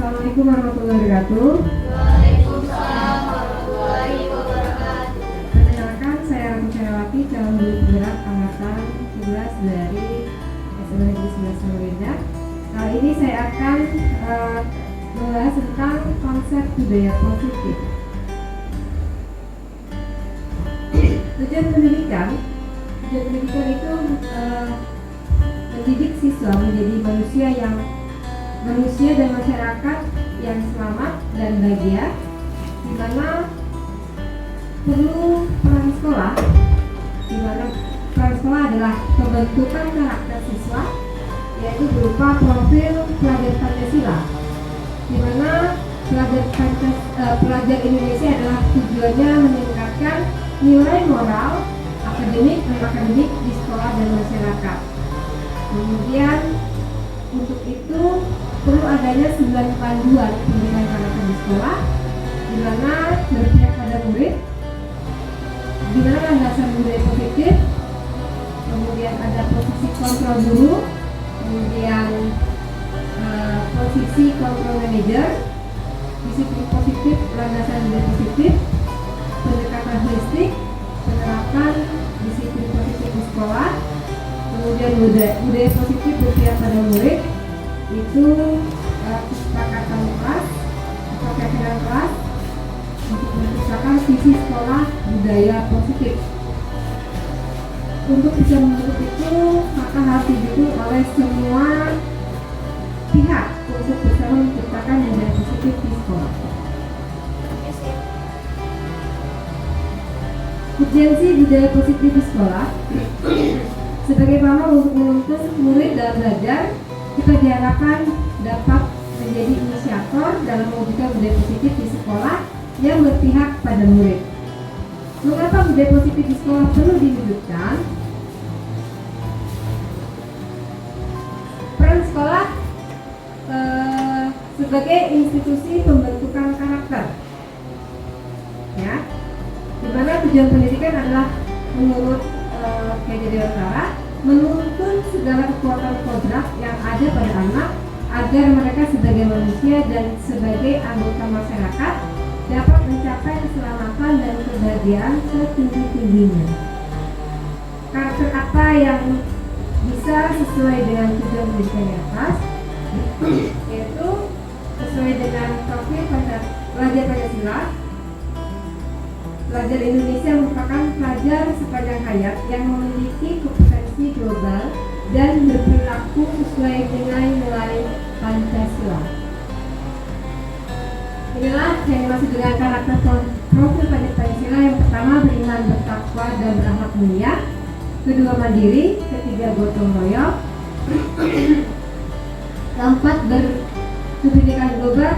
Assalamualaikum warahmatullahi wabarakatuh. Waalaikumsalam warahmatullahi wabarakatuh. Perkenalkan, saya Ratu Syahrawati, calon guru penggerak angkatan 11 dari SMA Negeri 11 Samarinda. Kali ini saya akan membahas tentang konsep budaya positif. Tujuan pendidikan itu mendidik siswa menjadi manusia dan masyarakat yang selamat dan bahagia, di mana perlu peran sekolah, di mana peran sekolah adalah pembentukan karakter siswa, yaitu berupa profil pelajar Pancasila, di mana pelajar Indonesia adalah tujuannya meningkatkan nilai moral, akademik, non akademik di sekolah dan masyarakat. Kemudian untuk itu perlu adanya 9 panduan pendidikan karakter di sekolah, di mana berpihak pada murid, di mana landasan budaya positif, kemudian ada posisi kontrol guru, kemudian posisi kontrol manajer, disiplin positif, landasan budaya positif, pendekatan holistik, penerapan disiplin positif di sekolah, kemudian budaya positif berpihak pada murid, itu kesepakatan kelas atau keyakinan kelas untuk menciptakan visi sekolah budaya positif. Untuk bisa membentuk itu, maka harus didukung oleh semua pihak untuk bersama menciptakan budaya positif di sekolah. Urgensi budaya positif di sekolah sebagai pamor untuk menuntun murid dalam belajar, kita diharapkan dapat menjadi inisiator dalam mewujudkan budaya positif di sekolah yang berpihak pada murid. Mengapa budaya positif di sekolah perlu diwujudkan? Peran sekolah sebagai institusi pembentukan karakter, ya, di mana tujuan pendidikan adalah menurut Dewan menuntun segala kekuatan kodrat yang ada pada anak agar mereka sebagai manusia dan sebagai anggota masyarakat dapat mencapai keselamatan dan kebahagiaan setinggi-tingginya. Karakter apa yang bisa sesuai dengan tujuan pendidikan di atas, yaitu sesuai dengan profil pelajar Pancasila. Pelajar Indonesia merupakan pelajar sepanjang hayat yang memiliki kompetensi global dan berperilaku sesuai dengan nilai Pancasila. Inilah yang dimaksud dengan karakter profil Pancasila. Yang pertama, beriman, bertakwa, dan berakhlak mulia. Kedua, mandiri. Ketiga, gotong royong. Keempat, berpendidikan global.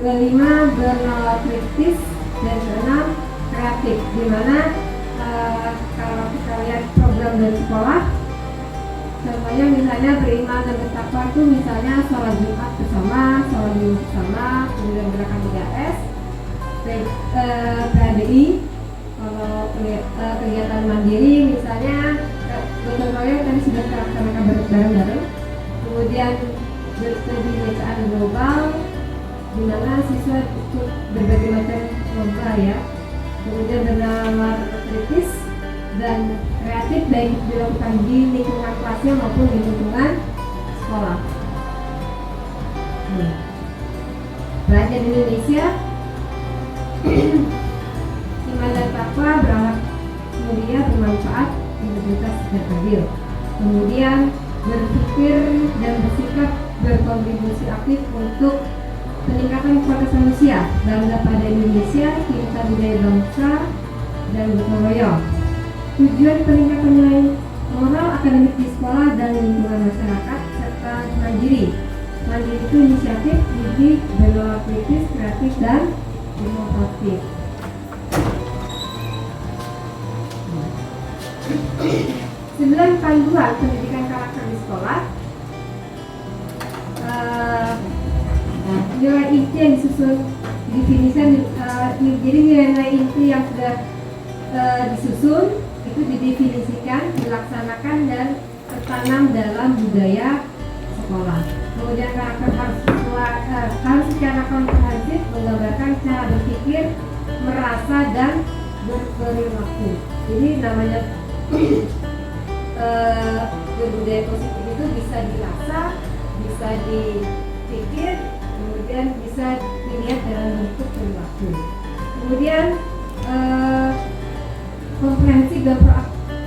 Kelima, bernalar kritis. Dan keenam, kreatif, di mana kalau kita lihat program dari sekolah, contohnya misalnya beriman dan bertakwa itu misalnya sholat Jumat bersama, sholat Minggu bersama, kemudian gerakan 3S, PADI, kalau kegiatan mandiri misalnya gotong royong tadi sudah kita bareng-bareng, kemudian berkebinekaan global, di mana siswa ikut berbagai macam lomba, ya. Kemudian bernalar kritis dan kreatif, baik dilakukan di lingkungan kelasnya maupun di lingkungan sekolah. Pelajar Indonesia iman dan takwa, berakhlak mulia, bermanfaat, integritas dan adil. Kemudian berpikir dan bersikap berkontribusi aktif untuk peningkatan kualitas manusia, bangga pada Indonesia, cinta budaya bangsa, dan gotong royong. Tujuan peningkatan nilai moral akademik di sekolah dan lingkungan masyarakat, serta mandiri. Mandiri itu inisiatif, didik, bernalar kritis, kreatif, dan inovatif. Sembilan panduan pendidikan karakter di sekolah. Nilai inti yang disusun didefinisikan, jadi nilai inti yang sudah disusun itu didefinisikan, dilaksanakan, dan tertanam dalam budaya sekolah. Kemudian karakter harus sesuai harus secara komprehensif menggambarkan cara berpikir, merasa dan berperilaku. Jadi namanya budaya positif itu bisa dirasa, bisa dipikir, kemudian bisa dilihat dalam bentuk perilaku. Kemudian komprehensif dan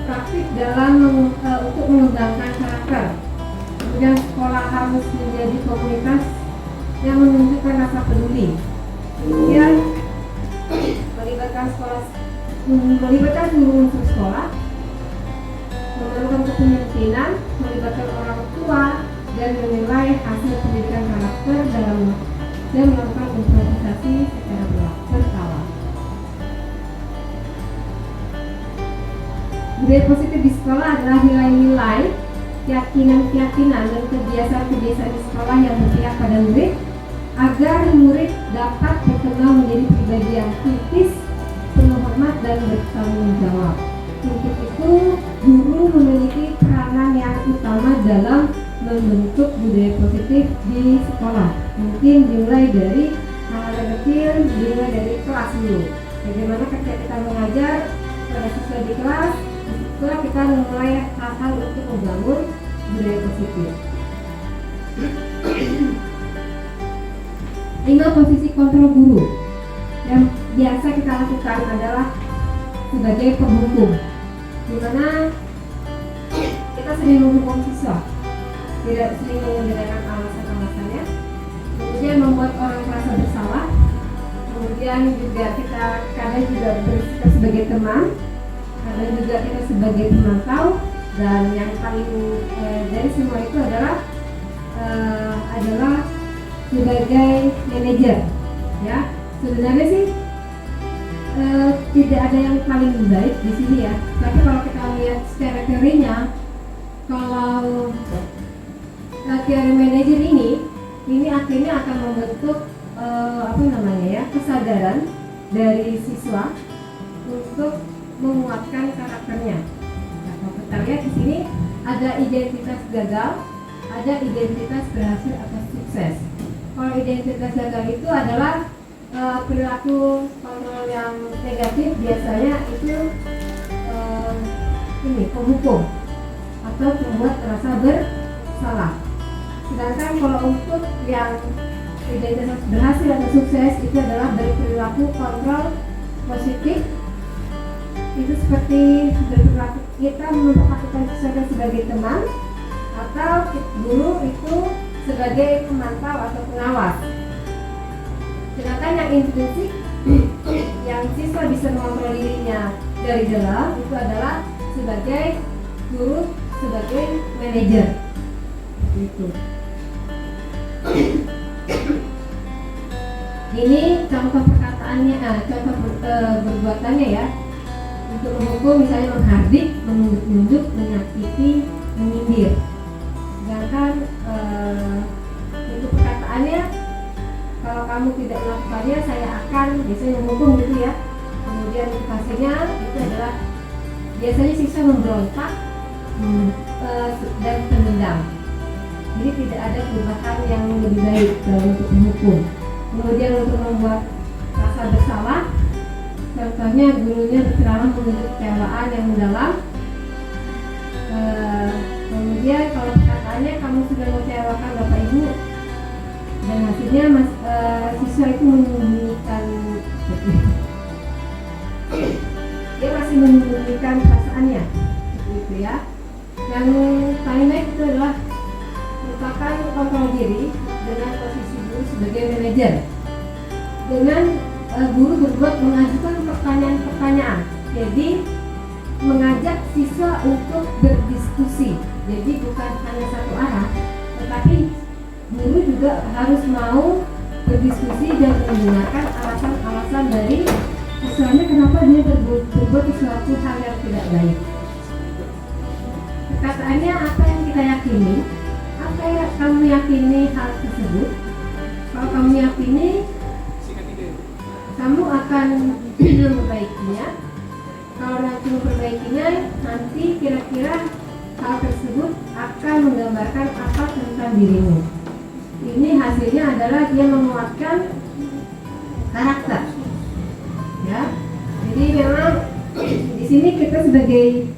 praktik dalam untuk mengembangkan karakter. Kemudian sekolah harus menjadi komunitas yang menunjukkan rasa peduli. Kemudian melibatkan seluruh unsur sekolah, memerlukan kepemimpinan, melibatkan orang tua, dan menilai hasil pendidikan karakter dalam dan melakukan improvisasi secara berkala. Budaya positif di sekolah adalah nilai-nilai, keyakinan-keyakinan dan kebiasaan-kebiasaan di sekolah yang berpihak pada murid agar murid dapat berkembang menjadi pribadi yang kritis, penuh hormat dan bertanggung jawab. Untuk itu, guru memiliki peranan yang utama dalam membentuk budaya positif di sekolah. Mungkin dimulai dari hal yang kecil, dimulai dari kelas dulu. Bagaimana ketika kita mengajar pada siswa di kelas, setelah kita memulai hal-hal untuk membangun budaya positif. 5 posisi kontrol guru yang biasa kita lakukan adalah sebagai penghukum, di mana kita sering menghukum siswa, tidak sering menggunakan alasan-alasannya, kemudian membuat orang merasa bersalah, kemudian juga kita kadang juga bersikap sebagai teman, kadang juga kita sebagai pemantau, dan yang paling dari semua itu adalah sebagai manajer. Ya, sebenarnya sih tidak ada yang paling baik di sini ya. Tapi kalau kita lihat secara teorinya, kalau teori manajer ini akhirnya akan membentuk kesadaran dari siswa untuk menguatkan karakternya. Nah, kalau kita lihat di sini ada identitas gagal, ada identitas berhasil atau sukses. Kalau identitas gagal itu adalah perilaku kontrol yang negatif, biasanya itu penghukum atau membuat merasa bersalah. Sedangkan kalau untuk yang identitas berhasil atau sukses itu adalah berperilaku kontrol positif. Itu seperti berperilaku kita memperlakukan seseorang sebagai teman atau guru itu sebagai pemantau atau pengawas. Sedangkan yang intrinsik yang siswa bisa mengontrol dirinya dari dalam itu adalah sebagai guru, sebagai manajer. Gitu. Ini contoh perkataannya, contoh perbuatannya ya. Untuk menghukum misalnya menghardik, menunjuk-nunjuk, menyakiti, menyindir. Sedangkan untuk perkataannya, kalau kamu tidak melakukannya, saya akan biasanya menghukum gitu ya. Kemudian hasilnya itu adalah biasanya siswa memberontak dan mendendam. Jadi tidak ada perubahan yang lebih baik untuk menghukum. Kemudian untuk membuat rasa bersalah, contohnya gurunya berceramah menunjuk kecewaan yang mendalam. Kemudian kalau perkataannya kamu sudah mengecewakan bapak ibu, dan hasilnya siswa itu menyembunyikan, dia masih menyembunyikan perasaannya, gitu ya. Yang paling baik itu adalah merupakan kontrol diri dengan posisi guru sebagai manajer, dengan guru berbuat mengajukan pertanyaan-pertanyaan. Jadi mengajak siswa untuk berdiskusi. Jadi bukan hanya satu arah, tetapi guru juga harus mau berdiskusi dan mendengarkan alasan-alasan dari siswanya kenapa dia berbuat sesuatu hal yang tidak baik. Perkataannya apa yang kita yakini, apa yang kamu yakini hal tersebut. Kalau kamu yakini, kamu akan memperbaikinya. Kalau nanti memperbaikinya, nanti kira-kira hal tersebut akan menggambarkan apa tentang dirimu. Ini hasilnya adalah dia menguatkan karakter. Ya, jadi memang di sini kita sebagai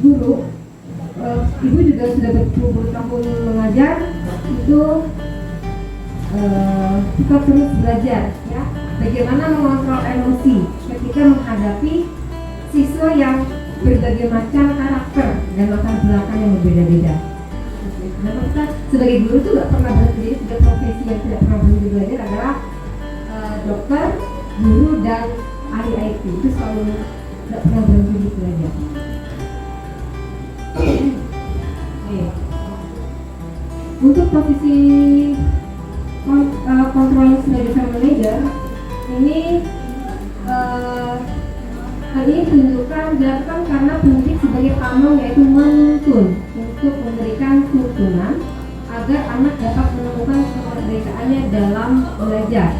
guru, ibu juga sudah berpuluh tahun mengajar, itu kita terus belajar, ya, bagaimana mengontrol emosi ketika menghadapi siswa yang berbagai macam karakter dan latar belakang yang berbeda-beda. Nah, kita sebagai guru tuh nggak pernah berhenti. Jadi tiga profesi yang tidak pernah berhenti belajar adalah dokter, guru, dan ahli IT. Itu selalu tidak pernah berhenti belajar. Untuk posisi kontrol sebagai farm manager ini hal ini dilakukan karena pendidik sebagai pamong, yaitu menuntun untuk memberikan tuntunan agar anak dapat menemukan kemerdekaannya dalam belajar.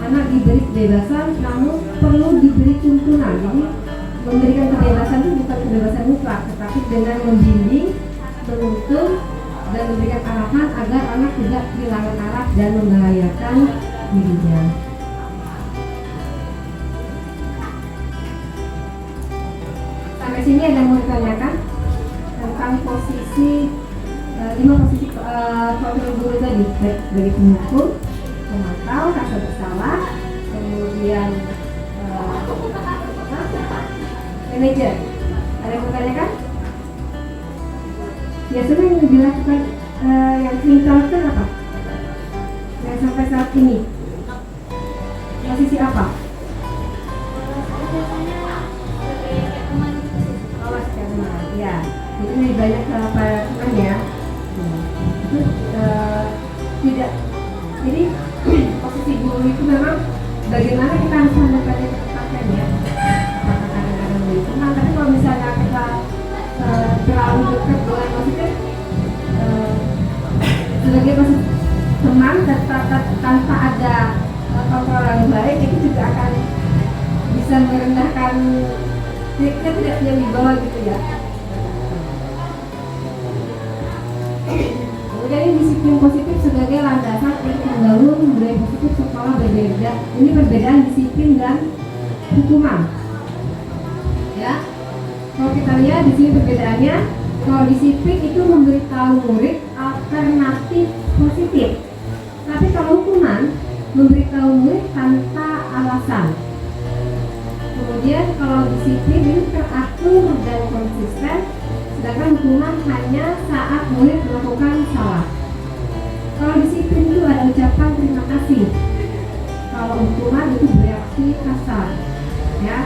Anak diberi kebebasan, namun perlu diberi tuntunan. Jadi memberikan kebebasan itu bukan kebebasan mutlak, tetapi dengan membimbing, menuntun, dan memberikan arahan agar anak tidak kehilangan arah dan membahayakan dirinya. Sampai sini ada yang mau ditanyakan tentang posisi 5 posisi kontrol guru tadi, sebagai penghukum, pemantau, rasa bersalah, kemudian manajer. Ada yang mau ditanyakan? Biasanya yang dilakukan yang sering dilakukan apa? Yang sampai saat ini posisi apa? Ya, jadi lebih banyak para teman ya. Itu tidak. Jadi posisi guru itu memang bagaimana kita harus mendapatkan ya. Kadang-kadang lebih teman, tapi kalau misalnya kita terlalu dekat dengan maksudnya sebagai posisi teman tanpa ada kontrol yang baik, itu juga akan bisa merendahkan, kita tidak punya wibawa gitu ya. Kemudian ini disiplin positif sebagai landasan untuk membangun budaya positif sekolah berbeda. Ini perbedaan disiplin dan hukuman. Ya, kalau kita lihat di sini perbedaannya, kalau disiplin itu memberitahu murid alternatif positif, tapi kalau hukuman memberitahu murid tanpa alasan. Kemudian kalau disiplin ini teratur dan konsisten, sedangkan hukuman hanya saat murid melakukan salah. Kalau disiplin itu ada ucapan terima kasih, kalau hukuman itu bereaksi kasar, ya.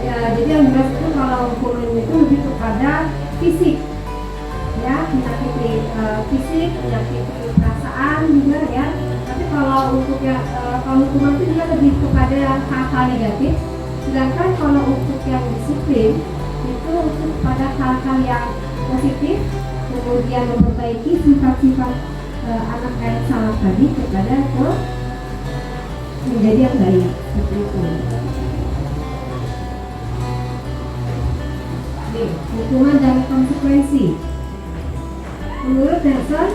Jadi yang jelas itu kalau hukuman itu lebih kepada fisik, ya, menyakiti fisik, menyakiti perasaan juga ya. Tapi kalau untuk kalau hukuman itu juga lebih kepada hal-hal negatif. Sedangkan kalau untuk yang disiplin itu untuk pada hal-hal yang positif, kemudian memperbaiki sifat-sifat anak yang salah tadi kepada menjadi yang baik, seperti itu. Hukuman dan konsekuensi. Menurut Nelson,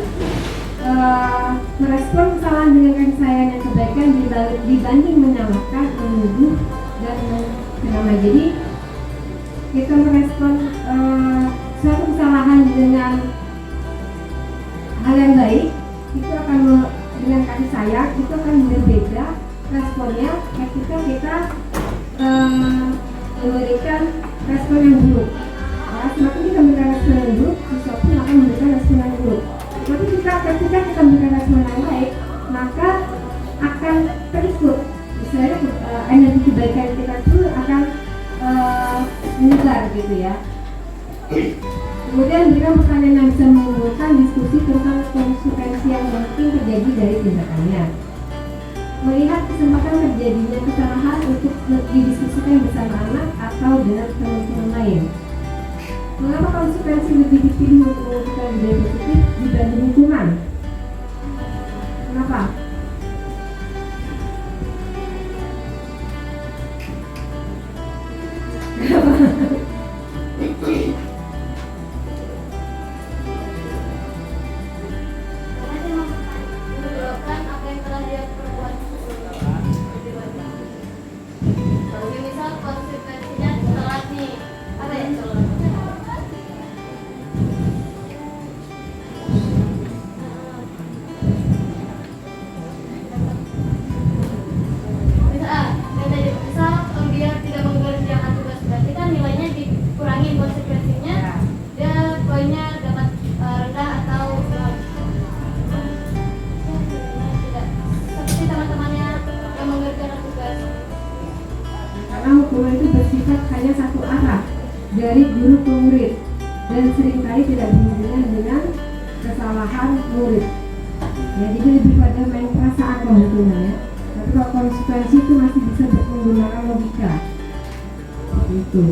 merespon kesalahan dengan kasih sayang dan kebaikan dibanding menyalahkan, menuduh, dan menceramai. Jadi kita merespon suatu kesalahan dengan hal yang baik, itu akan dengan kasih sayang, itu akan berbeda responnya ketika kita memberikan respon yang buruk. Ya, semakin kita memberikan respon yang buruk, sesuatu pun akan memberikan respon yang buruk. Tapi ketika kita memberikan respon yang baik, maka akan terikut. Misalnya energi kebaikan kita itu akan menyebar gitu ya. Kemudian berikan pertanyaan yang bisa menimbulkan diskusi tentang konsekuensi yang mungkin terjadi dari tindakannya. Melihat kesempatan terjadinya kesalahan untuk didiskusikan bersama anak atau dengan teman-teman lain. Mengapa konsekuensi lebih dipilih untuk mewujudkan budaya positif dibanding hukuman? Kenapa? Karena dia menyebabkan dari guru ke murid dan seringkali tidak berhubungan dengan kesalahan murid. Ya, jadi lebih pada main perasaan kalau hukumannya. Tapi kalau konsekuensi itu masih bisa menggunakan logika. Itu.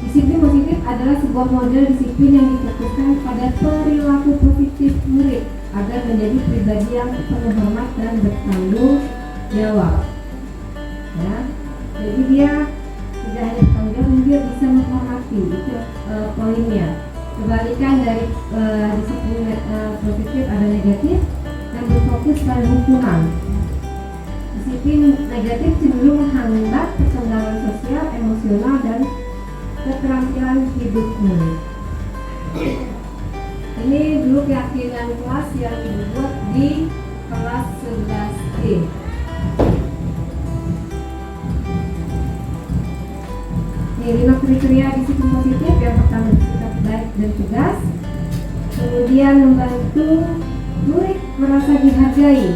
Disiplin positif adalah sebuah model disiplin yang difokuskan pada perilaku positif murid agar menjadi pribadi yang penuh hormat dan bertanggung jawab. Ya, jadi dia tidak hanya bertanggung jawab, dia bisa menghormati, itu poinnya. Kebalikan dari disiplin positif ada negatif yang berfokus pada hukuman. Disiplin negatif cenderung menghambat perkembangan sosial, emosional, dan keterampilan hidup murid. Ini dulu keyakinan kelas yang dibuat di kelas 11D. Ini 5 kriteria disiplin positif. Yang pertama, bersikap baik dan tegas. Kemudian membantu murid merasa dihargai,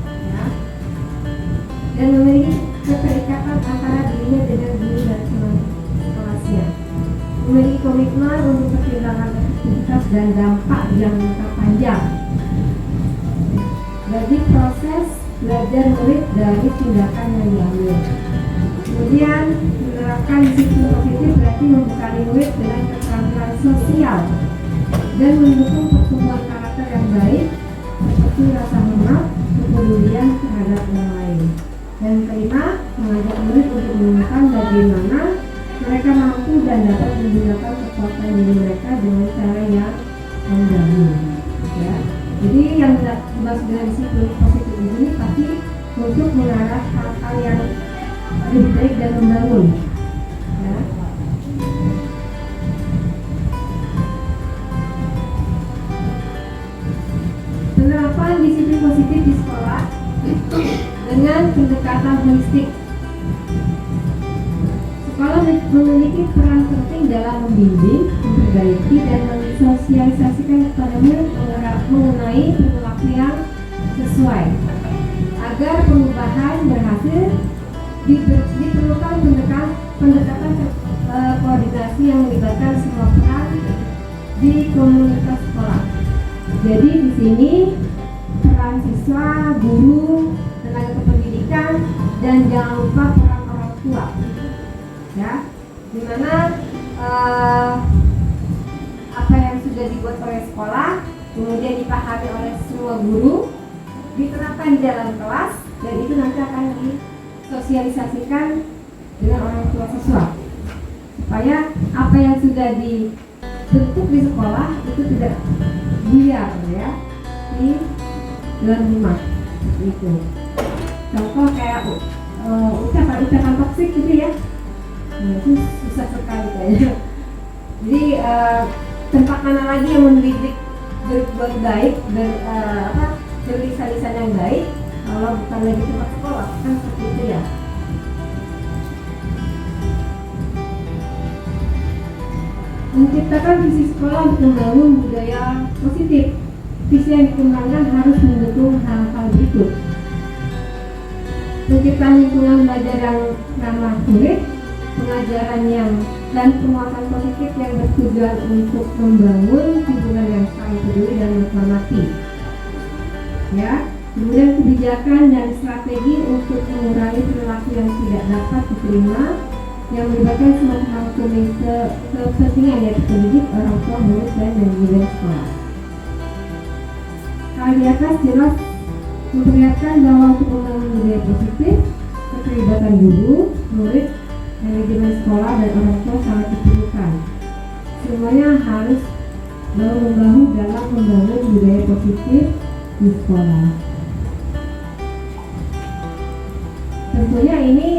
ya, dan memiliki keterikatan antara dirinya dengan guru dan teman kelasnya. Memiliki komitmen untuk pertimbangan efektivitas dan dampak jangka panjang bagi proses belajar murid dari tindakan yang diambil. Kemudian menerapkan disiplin positif berarti membekali murid dengan keterampilan sosial dan mendukung pertumbuhan karakter yang baik seperti rasa hormat, kepedulian terhadap orang lain. Dan kelima, mengajak murid untuk menemukan bagaimana mereka mampu dan dapat menggunakan kekuatan diri mereka dengan cara yang membangun. Ya, jadi yang dimaksud dengan disiplin positif ini pasti untuk mengarah hal-hal yang lebih baik dan membangun. Ya. Penerapan disiplin positif di sekolah dengan pendekatan holistik. Sekolah memiliki peran penting dalam membimbing, memperbaiki, dan mensosialisasikan kepada murid mengenai perilaku yang sesuai. Agar perubahan berhasil, diperlukan pendekatan koordinasi yang melibatkan semua peran di komunitas sekolah. Jadi di sini peran siswa, guru, tenaga kependidikan, dan jangan lupa peran orang tua. Ya, dimana apa yang sudah dibuat oleh sekolah kemudian dipahami oleh semua guru, diterapkan di dalam kelas, dan itu nanti akan disosialisasikan dengan orang tua siswa supaya apa yang sudah dibentuk di sekolah itu tidak buyar ya di dalam rumah. Itu contoh kayak ucapan toksik gitu ya. Nah, itu susah sekali kayaknya. Jadi tempat mana lagi yang mendidik berbuat baik, berlisan-lisan yang baik kalau bukan lagi tempat sekolah, kan seperti itu ya. Menciptakan visi sekolah untuk membangun budaya positif. Visi yang dikembangkan harus mendukung hal-hal berikut: menciptakan lingkungan belajar yang ramah murid, pengajaran yang dan penguatan positif yang bertujuan untuk membangun hubungan yang saling peduli dan menghormati. Ya, kemudian kebijakan dan strategi untuk mengurangi perilaku yang tidak dapat diterima yang melibatkan semua pihak kepentingan yaitu pendidik, orang tua, murid, dan manajemen sekolah. Hal di atas jelas memperlihatkan bahwa untuk membangun budaya positif, keterlibatan guru, murid, manajemen sekolah, dan orang tua sangat diperlukan. Semuanya harus bahu-membahu dalam membangun budaya positif di sekolah. Tentunya ini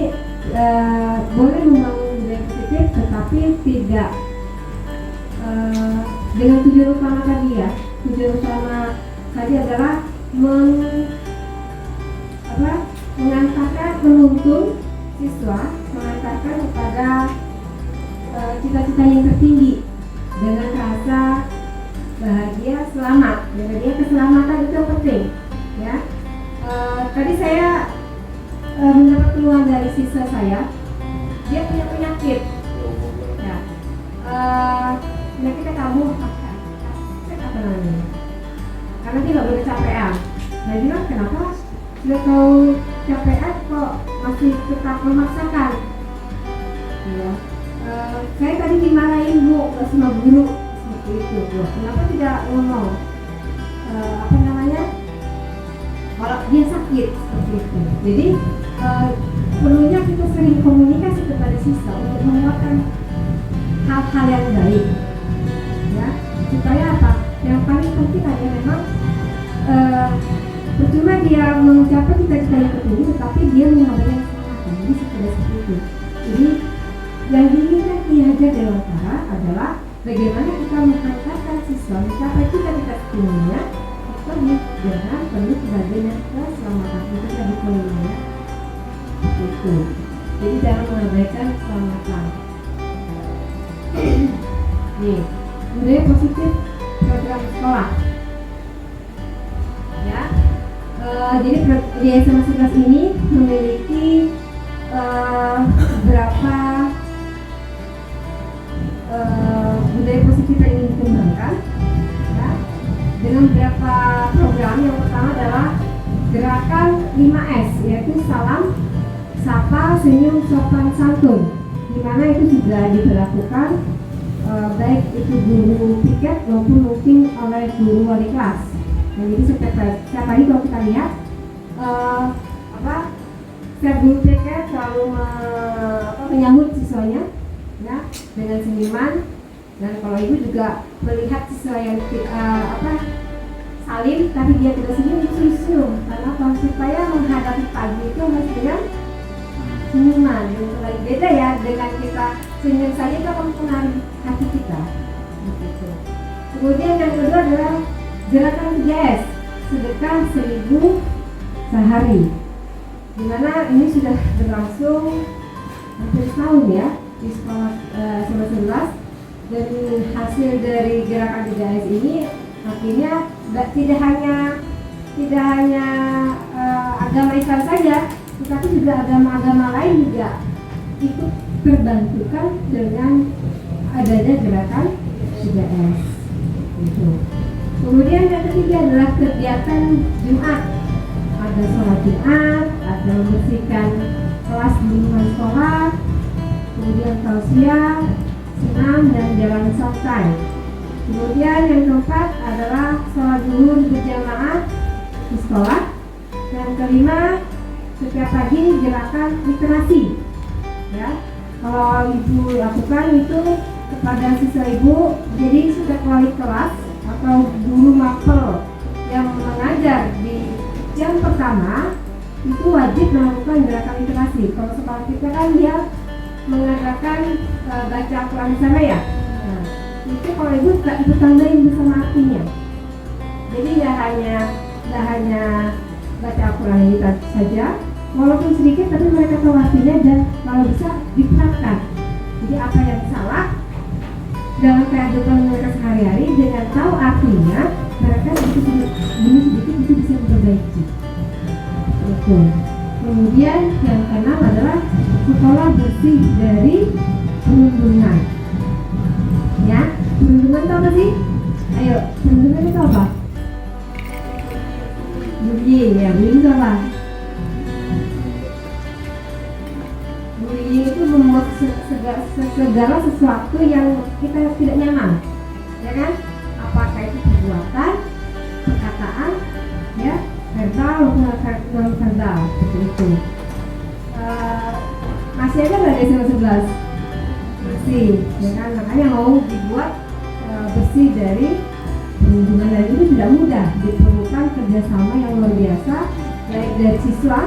boleh membangun budaya positif, tetapi tidak dengan tujuan utama tadi ya. Tujuan utama tadi adalah mengantarkan, menuntun siswa, mengantarkan kepada cita-cita yang tertinggi dengan rasa bahagia, selamat. Jadi keselamatan itu penting, ya. Tadi saya mendapat keluhan dari siswa saya, dia punya penyakit. Ya, penyakitnya kamu apa namanya? Karena dia nggak boleh kecapean. Saya bilang kenapa? Sudah tahu capean kok masih tetap memaksakan? Ya. Saya tadi dimarahin Bu sama guru seperti itu. Bu. Kenapa tidak ngomong? Apa namanya? Kalau dia sakit seperti itu. Jadi perlunya kita sering komunikasi kepada siswa untuk menguatkan hal-hal yang baik, ya. Supaya apa? Yang paling penting adalah memang percuma dia mencapai cita-cita yang tertinggi, tetapi dia mengabaikan kesehatan. Jadi seperti itu. Jadi yang diinginkan Ki Hajar Dewantara adalah bagaimana kita menghantarkan siswa mencapai cita-cita tertingginya, tetapi dengan penuh kebahagiaan dan keselamatan. Itu tadi poinnya. Itu. Jadi jangan mengabaikan keselamatan. Nih, budaya positif program sekolah. Ya, jadi di SMA 11 ini memiliki beberapa budaya positif yang ingin dikembangkan, ya, dengan beberapa program. Yang pertama adalah gerakan 5S, yaitu salam, sapa, senyum, sopan, santun, di mana itu sudah diberlakukan baik itu guru piket maupun mungkin oleh guru wali kelas. Jadi setiap hari kalau kita lihat setiap guru piket selalu menyambut siswanya, ya, dengan senyuman. Dan kalau ibu juga melihat siswa yang salim tapi dia tidak senyum, justru senyum. Karena supaya menghadapi pagi itu harus dengan senyuman. Yang lagi beda ya dengan kita senyum saja itu akan mempengaruhi hati kita. Begitu. Kemudian yang kedua adalah gerakan 3S, sedekah 1000 sehari. Dimana ini sudah berlangsung hampir setahun ya di sekolah SMA 11. Dan hasil dari gerakan 3S ini akhirnya tidak hanya agama Islam saja, tetapi juga agama-agama lain juga ikut terbantukan dengan adanya gerakan 3S. Gitu. Kemudian yang ketiga adalah kegiatan Jumat. Ada sholat Jumat, ada membersihkan kelas di lingkungan sekolah, kemudian tausiah, senam dan jalan santai. Kemudian yang keempat adalah sholat zuhur berjamaah di sekolah. Yang kelima, setiap pagi gerakan literasi. Ya, kalau ibu lakukan itu kepada siswa ibu, jadi setiap wali kelas atau guru mapel yang mengajar di jam pertama itu wajib melakukan gerakan literasi. Kalau sekolah kita kan dia mengadakan baca Al-Quran bersama ya. Nah, itu kalau ibu tambahin bersama artinya. Jadi nggak hanya baca Al-Quran itu saja, walaupun sedikit tapi mereka tahu artinya dan kalau bisa diterapkan. Jadi apa yang salah dalam kehidupan mereka sehari-hari dengan tahu artinya, mereka sedikit itu bisa memperbaiki. Betul. Kemudian yang keenam adalah sekolah bersih dari perundungan. Ya, perundungan itu apa sih? Ayo, perundungan itu apa? Bullying ya, bullying itu apa? Bullying itu membuat segala sesuatu yang kita tidak nyaman, ya kan? Apakah itu perbuatan, perkataan, ya, verbal maupun non verbal, seperti itu. Masih ada nggak SMA 11? Masih, ya kan? Makanya mau dibuat bersih dari perundungan, dan itu tidak mudah, diperlukan kerjasama yang luar biasa, baik dari siswa,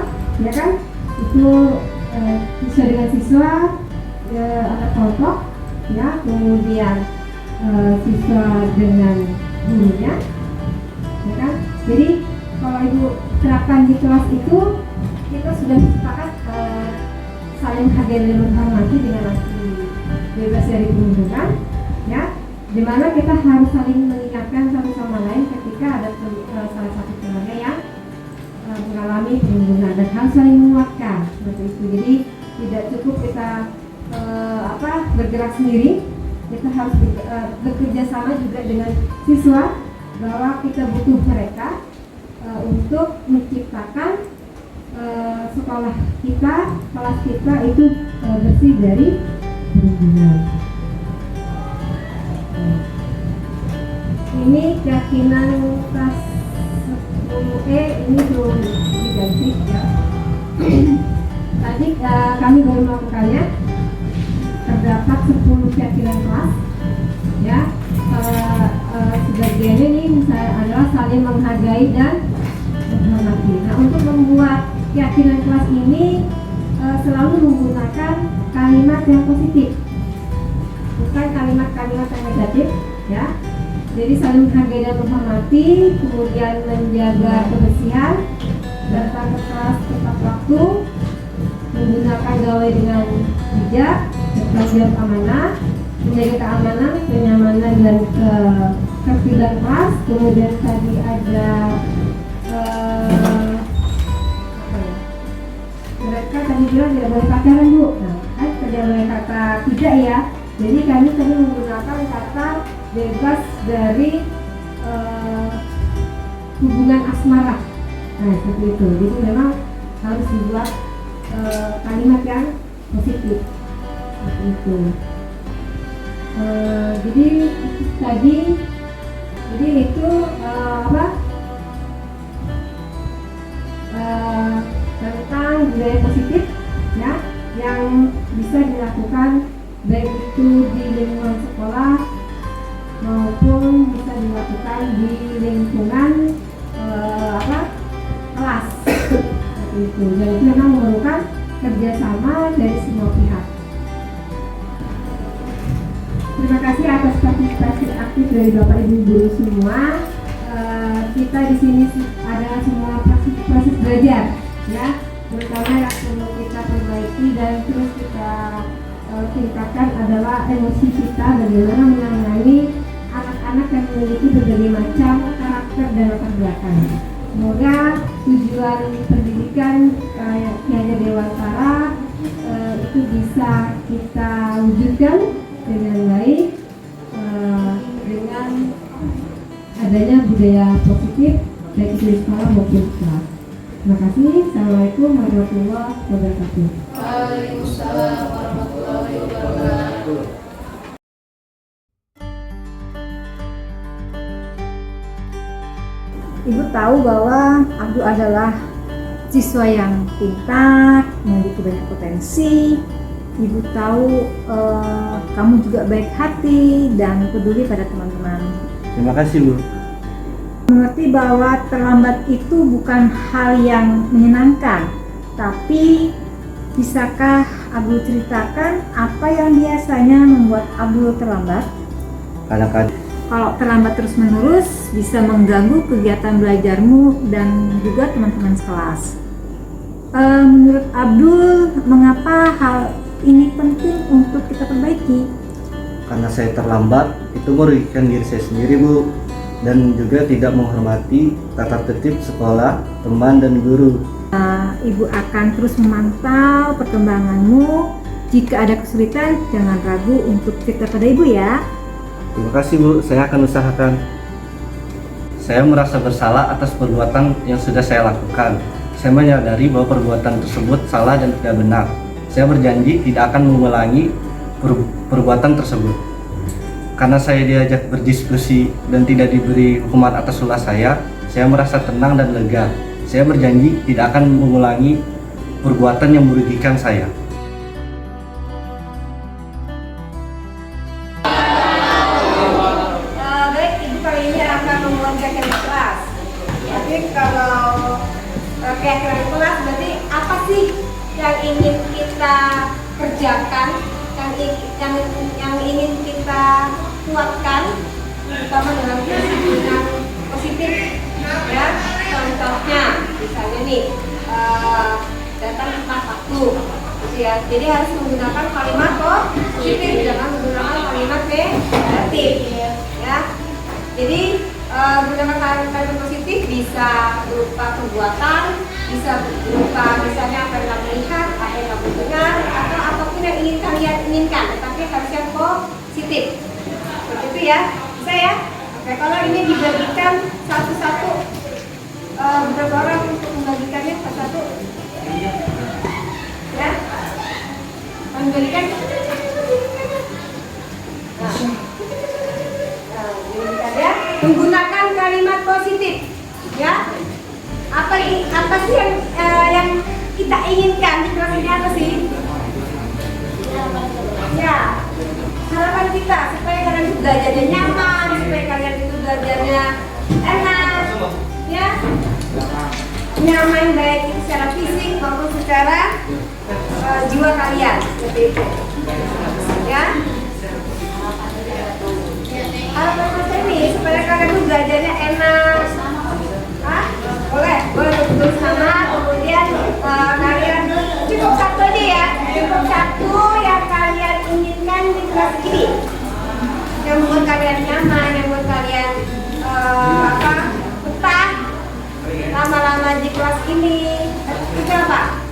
ya kan? Itu siswa dengan siswa, ada kelompok, ya, kemudian siswa dengan gurunya, ya kan? Jadi kalau ibu terapkan di kelas itu, kita sudah sepakat saling menghargai dan menghormati dengan arti bebas dari perundungan, ya, dimana kita harus saling mengingatkan satu sama lain ketika ada salah satu keluarga yang mengalami dan harus saling menguatkan seperti itu. Jadi tidak cukup kita bergerak sendiri, kita harus bekerja sama juga dengan siswa, bahwa kita butuh mereka untuk menciptakan sekolah kita, kelas kita itu bersih dari kerumunan. Ini keyakinan kelas 10E ini belum diganti ya. Tadi kami baru melakukannya. Terdapat 10 keyakinan kelas ya. Sebagiannya ini misalnya adalah saling menghargai dan menghormati. Nah, untuk membuat keyakinan kelas ini selalu menggunakan kalimat yang positif, bukan kalimat-kalimat yang negatif ya. Jadi saling menghargai dan menghormati, kemudian menjaga kebersihan, datang ke kelas tepat waktu, menggunakan gawai dengan bijak, bertanggung amanah, menjaga keamanan, kenyamanan dan ketertiban kelas. Kemudian tadi ada mereka tadi bilang tidak boleh pacaran, Bu. Nah, kan tidak boleh kata tidak ya. Jadi kami tadi menggunakan kata bebas dari hubungan asmara. Nah, seperti itu. Jadi memang harus dibuat kalimat yang positif. Seperti itu. Jadi tadi itu tentang budaya positif ya, yang bisa dilakukan baik itu di lingkungan sekolah maupun bisa dilakukan di lingkungan kelas seperti itu. Dan itu memang memerlukan kerjasama dari semua pihak. Terima kasih atas partisipasi aktif dari Bapak Ibu guru semua. Kita di sini ada semua proses belajar ya, terutama yang perlu kita perbaiki dan terus kita tingkatkan adalah emosi kita, bagaimana menangani anak-anak yang memiliki berbagai macam karakter dan latar belakang. Semoga tujuan pendidikan Ki Hajar Dewantara itu bisa kita wujudkan dengan baik dengan adanya budaya positif baik di sekolah maupun di kelas. Terima kasih. Assalamualaikum warahmatullahi wabarakatuh. Waalaikumsalam warahmatullahi wabarakatuh. Ibu tahu bahwa Abdul adalah siswa yang pintar, memiliki banyak potensi. Ibu tahu kamu juga baik hati dan peduli pada teman-teman. Terima kasih, Bu. Mengerti bahwa terlambat itu bukan hal yang menyenangkan, tapi bisakah Abdul ceritakan apa yang biasanya membuat Abdul terlambat? Kadang-kadang Kalau terlambat terus-menerus bisa mengganggu kegiatan belajarmu dan juga teman-teman sekelas. Menurut Abdul, mengapa hal ini penting untuk kita perbaiki? karena saya terlambat, itu merugikan diri saya sendiri, Bu, dan juga tidak menghormati tata tertib sekolah, teman, dan guru. Ibu akan terus memantau perkembanganmu. Jika ada kesulitan, jangan ragu untuk cerita pada Ibu ya. Terima kasih, Bu, saya akan usahakan. Saya merasa bersalah atas perbuatan yang sudah saya lakukan. Saya menyadari bahwa perbuatan tersebut salah dan tidak benar. Saya berjanji tidak akan mengulangi perbuatan tersebut. Karena saya diajak berdiskusi dan tidak diberi hukuman atas ulah saya merasa tenang dan lega. Saya berjanji tidak akan mengulangi perbuatan yang merugikan saya. Baik, Ibu kali ini akan membuat keyakinan kelas. Tapi kalau keyakinan kelas berarti apa sih yang ingin kita kerjakan, yang ingin kita kuatkan, terutama dalam kedisiplinan positif ya. Contohnya misalnya nih datang tepat waktu gitu ya. Jadi harus menggunakan kalimat positif, jangan menggunakan kalimat negatif ya. Jadi menggunakan kalimat positif bisa berupa perbuatan Bisa berupa misalnya apa yang kamu lihat, apa yang kamu dengar, atau apapun yang ingin kalian inginkan, tetapi harus yang positif. Seperti itu ya, bisa ya? Oke, kalau ini dibagikan satu-satu, beberapa orang untuk membagikannya satu-satu, ya? Memberikan. Nah, ya, menggunakan kalimat positif, ya. Apa sih yang kita inginkan di kelas ini apa sih? Ya, harapan kita supaya kalian itu belajarnya nyaman, supaya kalian itu belajarnya enak, ya, nyaman baik itu secara fisik maupun secara jiwa kalian, seperti itu, ya. Harapan kita ini supaya kalian itu belajarnya enak. Boleh betul sama. Kemudian kalian cukup satu aja ya, cukup satu yang kalian inginkan di kelas ini, yang membuat kalian nyaman, yang membuat kalian betah lama-lama di kelas ini. Itu apa?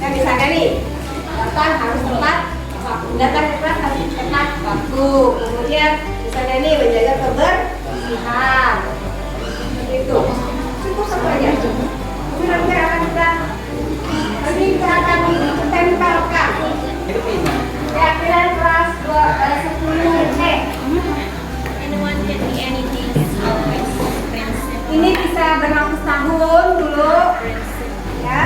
Yang misalnya nih, datang harus tepat waktu, datang ke kelas harus tepat waktu. Kemudian misalnya nih menjaga kebersihan, itu. Cukup satu aja. Itu nanti akan ditempelkan. Ya, kalian kelas 10C. Ini bisa berlaku setahun dulu, ya.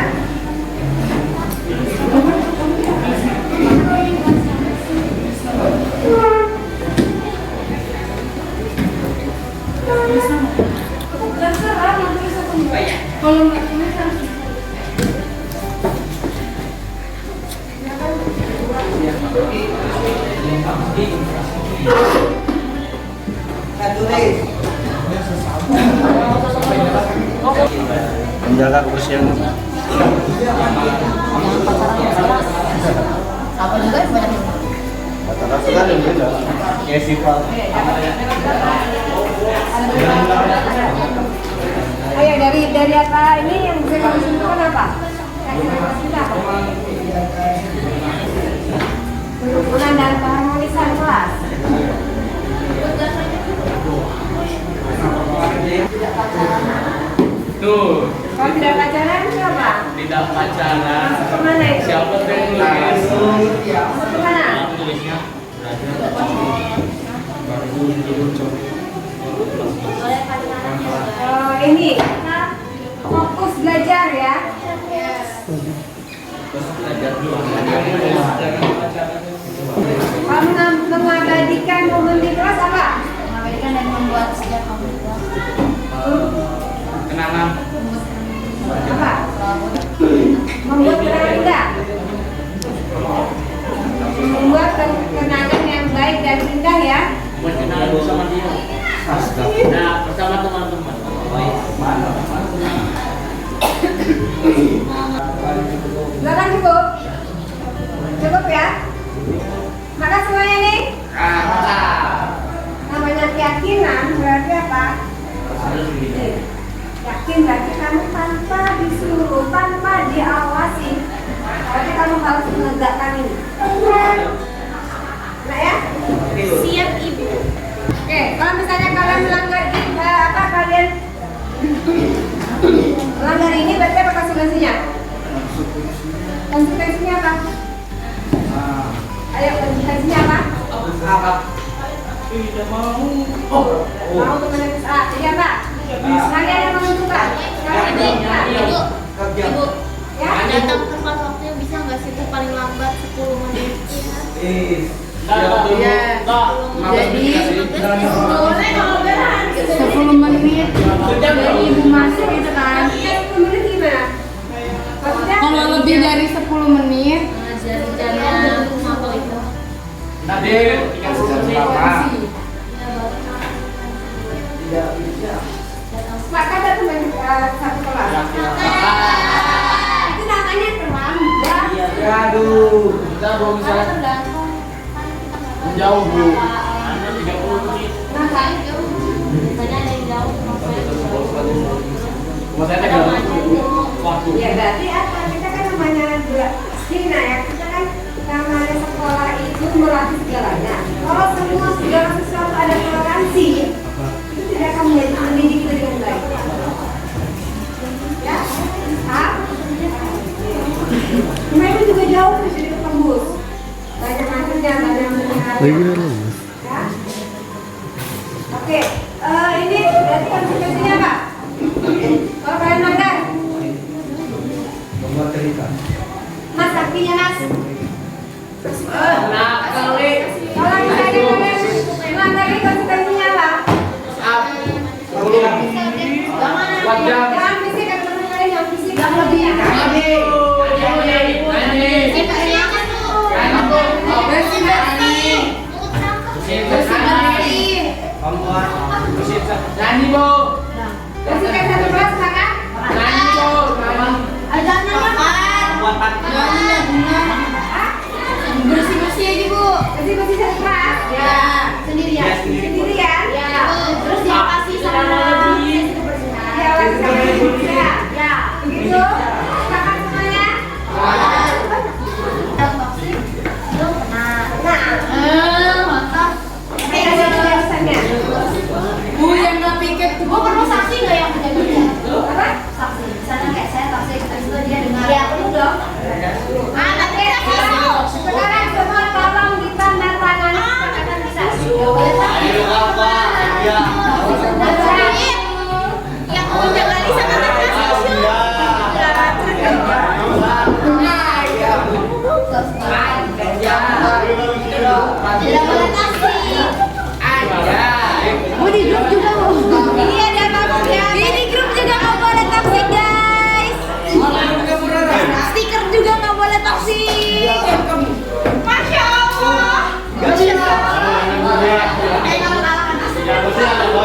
Kalau nggak tulis harus menjaga kebersihan. Apa juga yang banyak ini? Rata-rata kan yang beda. Ya sifat. Ayo dari apa ini yang bisa kamu simpulkan apa? Kita apa? Kerukunan dan keharmonisan kelas. Tuh, Kalau tidak pacaran itu apa? tidak pacaran. Kemana itu? Siapa tuh yang nulis? Kemana? Tulisnya Ini kita fokus belajar ya. Kamu mengabadikan momen di kelas apa? Mengabadikan dan membuat sejak komputer. kenangan. Apa? Membuat kenangan indah. Membuat kenangan yang baik dan indah ya. Buat kenangan bersama dia. Nah, bersama teman-teman. Silakan cukup. Cukup ya. Maka semuanya nih. Namanya keyakinan berarti apa? Yakin berarti kamu tanpa disuruh, tanpa diawasi, berarti kamu harus menegakkan ini. Nah ya? Siap ibu. Oke, kalau misalnya kalian melanggar kalian melanggar ini berarti apa konsekuensinya? Konsekuensinya apa? Ayo, konsekuensinya apa? Tidak mau. Mau untuk menulis A, jadi apa? Kalian yang menentukan. Kalian yang menentukan. Ibu, Ya? datang tepat waktunya bisa nggak sih? Bu, paling lambat 10 menit. Iya. Jadi, boleh kalau beran. 10 menit dari ibu masuk itu kan. 10 menit gimana? Maksudnya? Kalau lebih dari 10 menit Jari-jarinya atau itu. Tadi tinggal sekarang. Maka ada teman satu kelas. Itu namanya terlambat. Aduh, kita belum bisa Tergantung. menjauh bu. Hanya 30 menit. Kenapa? Biasanya ada yang jauh, Rumah saya 30 menit. waktu. Ya berarti apa? Kita kan namanya Cina ya. Kita kan namanya sekolah itu melatih segalanya. Kalau semua segala sesuatu ada toleransi, itu tidak akan mendidik kita dengan baik. Ya, mereka juga jauh dari tembus. Banyak macamnya, banyak mendengarnya. Ya. Oke, ini berarti konsekuensinya apa? Kalau kalian makan, Membuat cerita. mas sapinya mas. Nah, kali. Kalau misalnya kalian melanggar konsekuensinya apa? Wajah. Jangan fisik kan teman kalian yang fisik yang lebih ya. Nyanyi, Bu. Bersihkan satu kelas silakan. Nyanyi, Bu. Bersih-bersih aja, Bu. Bersih satu kelas. Ya, sendirian. Sendirian. Ya. Terus diawasi sama Diawasi sama ibunya. ya. Begitu. Silakan semuanya. Toksik belum pernah. Nah, Mantap. ini ada tulisannya. Bu yang nggak pikir tuh. Bu perlu saksi nggak yang kejadian? Apa? Saksi. Misalnya kayak saya toksik, terus itu dia dengar. Ya, perlu dong. Nanti kita masuk. Sekarang semua tolong ditandatangani kesepakatan kita. Ayo, apa? Ya. Yang undang Alisa kata tidak boleh taksi. Bu di grup juga Bu. Ini ada maksudnya. Ini grup juga nggak boleh taksi guys. Stiker juga nggak boleh taksi. Masya Allah. Masya Allah.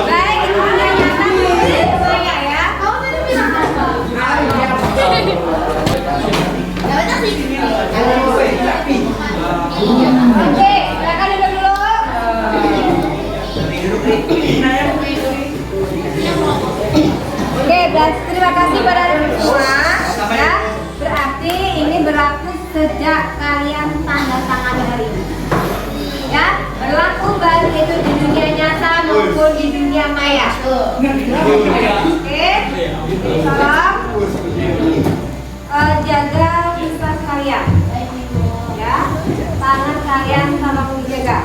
Baik, itu yang nyata saya ya. Kamu tadi bilang apa? Nggak boleh taksi. Oke, silakan duduk dulu. Oke, terima kasih pada semua. Ya, berarti ini berlaku sejak kalian tanda tangan hari ini. Ya, berlaku baik itu di dunia nyata maupun di dunia maya. Oke, tolong jaga lisan kalian. Ya, tangan kalian tolong dijaga.